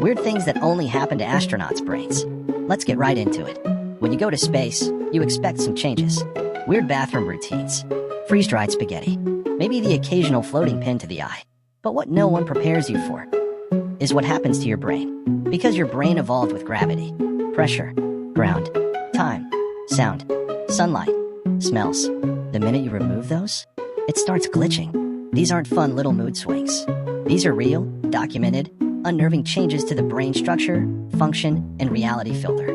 Weird things that only happen to astronauts' brains. Let's get right into it. When you go to space, you expect some changes. Weird bathroom routines, freeze-dried spaghetti, maybe the occasional floating pin to the eye. But what no one prepares you for is what happens to your brain. Because your brain evolved with gravity, pressure, ground, time, sound, sunlight, smells. The minute you remove those, it starts glitching. These aren't fun little mood swings. These are real, documented, unnerving changes to the brain structure, function, and reality filter.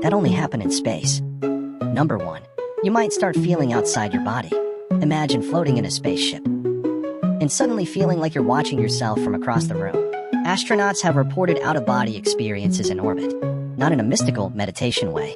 That only happen in space. Number 1. You might start feeling outside your body. Imagine floating in a spaceship and suddenly feeling like you're watching yourself from across the room. Astronauts have reported out-of-body experiences in orbit, not in a mystical meditation way,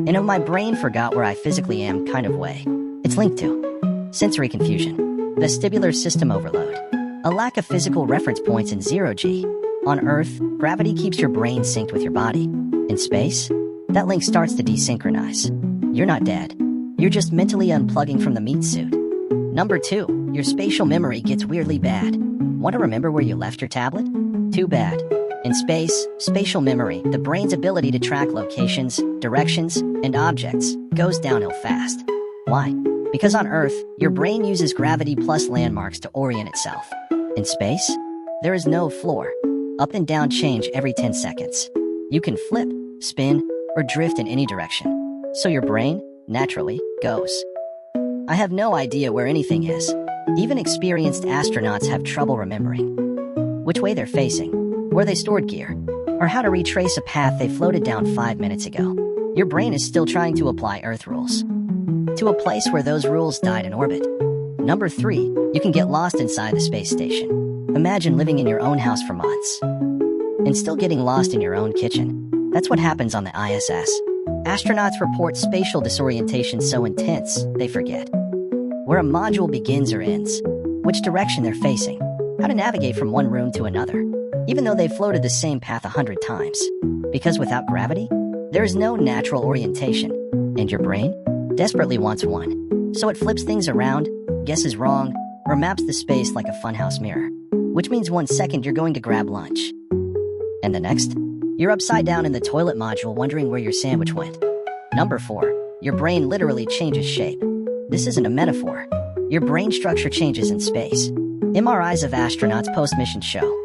in a my brain forgot where I physically am kind of way. It's linked to sensory confusion, vestibular system overload, a lack of physical reference points in 0G. On Earth, gravity keeps your brain synced with your body. In space, that link starts to desynchronize. You're not dead. You're just mentally unplugging from the meat suit. Number 2, your spatial memory gets weirdly bad. Want to remember where you left your tablet? Too bad. In space, spatial memory, the brain's ability to track locations, directions, and objects, goes downhill fast. Why? Because on Earth, your brain uses gravity plus landmarks to orient itself. In space, there is no floor. Up and down change every 10 seconds. You can flip, spin, or drift in any direction. So your brain, naturally, goes. I have no idea where anything is. Even experienced astronauts have trouble remembering which way they're facing, where they stored gear, or how to retrace a path they floated down 5 minutes ago. Your brain is still trying to apply Earth rules to a place where those rules died in orbit. Number 3, you can get lost inside the space station. Imagine living in your own house for months and still getting lost in your own kitchen. That's what happens on the ISS. Astronauts report spatial disorientation so intense, they forget where a module begins or ends, which direction they're facing, how to navigate from one room to another, even though they've floated the same path 100 times. Because without gravity, there is no natural orientation, and your brain desperately wants one. So it flips things around, guesses wrong, or maps the space like a funhouse mirror, which means 1 second you're going to grab lunch, and the next, you're upside down in the toilet module wondering where your sandwich went. Number 4, your brain literally changes shape. This isn't a metaphor. Your brain structure changes in space. MRIs of astronauts post-mission show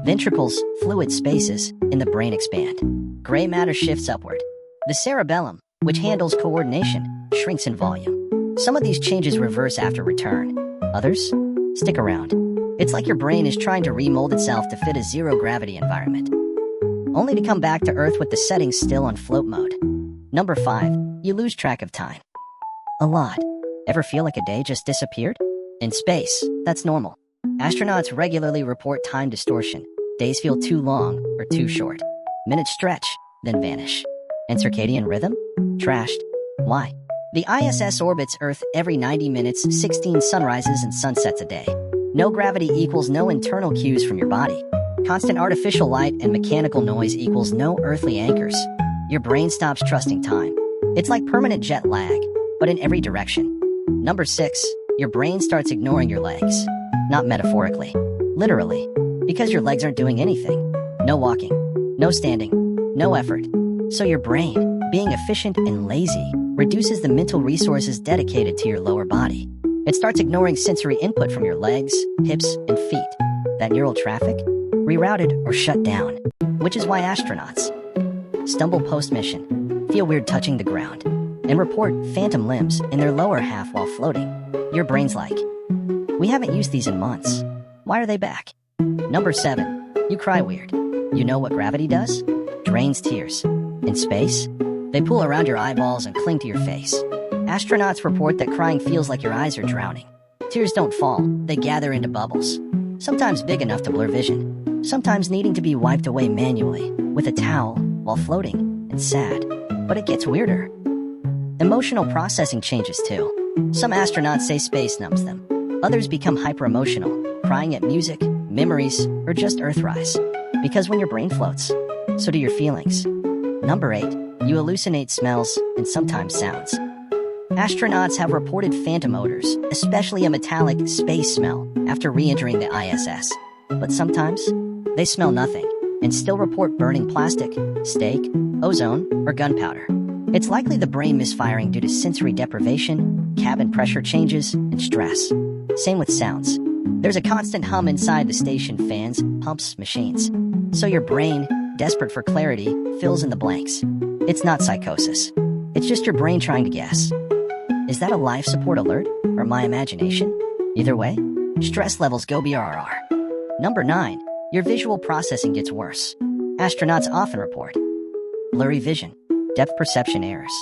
ventricles, fluid spaces, in the brain expand. Gray matter shifts upward. The cerebellum, which handles coordination, shrinks in volume. Some of these changes reverse after return. Others stick around. It's like your brain is trying to remold itself to fit a zero-gravity environment, only to come back to Earth with the settings still on float mode. Number 5, you lose track of time. A lot. Ever feel like a day just disappeared? In space, that's normal. Astronauts regularly report time distortion. Days feel too long or too short. Minutes stretch, then vanish. And circadian rhythm? Trashed. Why? The ISS orbits Earth every 90 minutes, 16 sunrises and sunsets a day. No gravity equals no internal cues from your body. Constant artificial light and mechanical noise equals no earthly anchors. Your brain stops trusting time. It's like permanent jet lag, but in every direction. Number 6, your brain starts ignoring your legs. Not metaphorically, literally, because your legs aren't doing anything. No walking, no standing, no effort. So your brain, being efficient and lazy, reduces the mental resources dedicated to your lower body. It starts ignoring sensory input from your legs, hips, and feet. That neural traffic? Rerouted or shut down. Which is why astronauts stumble post-mission, feel weird touching the ground, and report phantom limbs in their lower half while floating. Your brain's like, we haven't used these in months. Why are they back? Number 7, you cry weird. You know what gravity does? Drains tears. In space, they pull around your eyeballs and cling to your face. Astronauts report that crying feels like your eyes are drowning. Tears don't fall, they gather into bubbles. Sometimes big enough to blur vision. Sometimes needing to be wiped away manually, with a towel, while floating, and sad. But it gets weirder. Emotional processing changes too. Some astronauts say space numbs them. Others become hyper-emotional, crying at music, memories, or just Earthrise. Because when your brain floats, so do your feelings. Number 8, you hallucinate smells and sometimes sounds. Astronauts have reported phantom odors, especially a metallic space smell, after re-entering the ISS. But sometimes, they smell nothing. and still report burning plastic, steak, ozone, or gunpowder. It's likely the brain misfiring due to sensory deprivation, cabin pressure changes, and stress. Same with sounds. There's a constant hum inside the station fans, pumps, machines. So your brain, desperate for clarity, fills in the blanks. It's not psychosis. It's just your brain trying to guess. Is that a life support alert or my imagination? Either way, stress levels go BRR. Number 9. Your visual processing gets worse. Astronauts often report blurry vision, depth perception errors,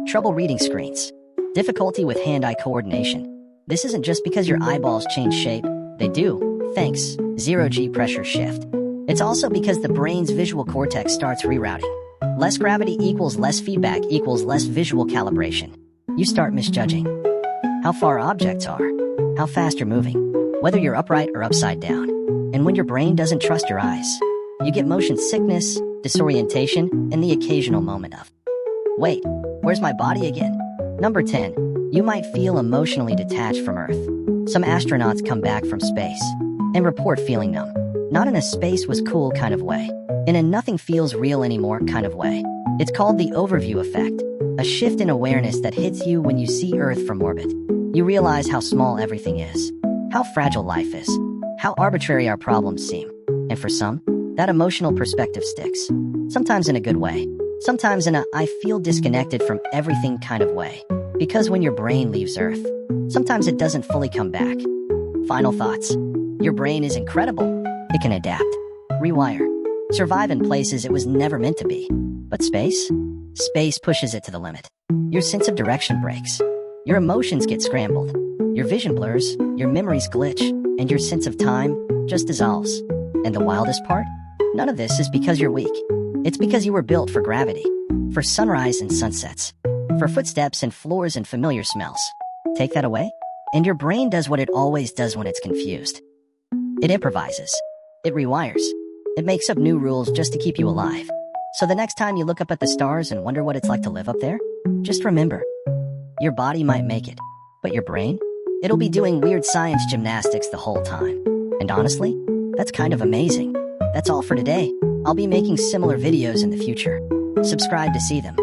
trouble reading screens, difficulty with hand-eye coordination. This isn't just because your eyeballs change shape. They do, thanks, zero-G pressure shift. It's also because the brain's visual cortex starts rerouting. Less gravity equals less feedback equals less visual calibration. You start misjudging how far objects are, how fast you're moving, whether you're upright or upside down. And when your brain doesn't trust your eyes, you get motion sickness, disorientation, and the occasional moment of, wait, where's my body again? Number 10. You might feel emotionally detached from Earth. Some astronauts come back from space and report feeling numb. Not in a space was cool kind of way, in a nothing feels real anymore kind of way. It's called the overview effect, a shift in awareness that hits you when you see Earth from orbit. You realize how small everything is, how fragile life is, how arbitrary our problems seem. And for some, that emotional perspective sticks. Sometimes in a good way, sometimes in a I feel disconnected from everything kind of way. Because when your brain leaves Earth, sometimes it doesn't fully come back. Final thoughts. Your brain is incredible. It can adapt, rewire, survive in places it was never meant to be. But space? Space pushes it to the limit. Your sense of direction breaks. Your emotions get scrambled. Your vision blurs, your memories glitch, and your sense of time just dissolves. And the wildest part? None of this is because you're weak. It's because you were built for gravity, for sunrise and sunsets, for footsteps and floors and familiar smells. Take that away, and your brain does what it always does when it's confused. It improvises. It rewires. It makes up new rules just to keep you alive. So the next time you look up at the stars and wonder what it's like to live up there, just remember, your body might make it, but your brain? It'll be doing weird science gymnastics the whole time. And honestly, that's kind of amazing. That's all for today. I'll be making similar videos in the future. Subscribe to see them.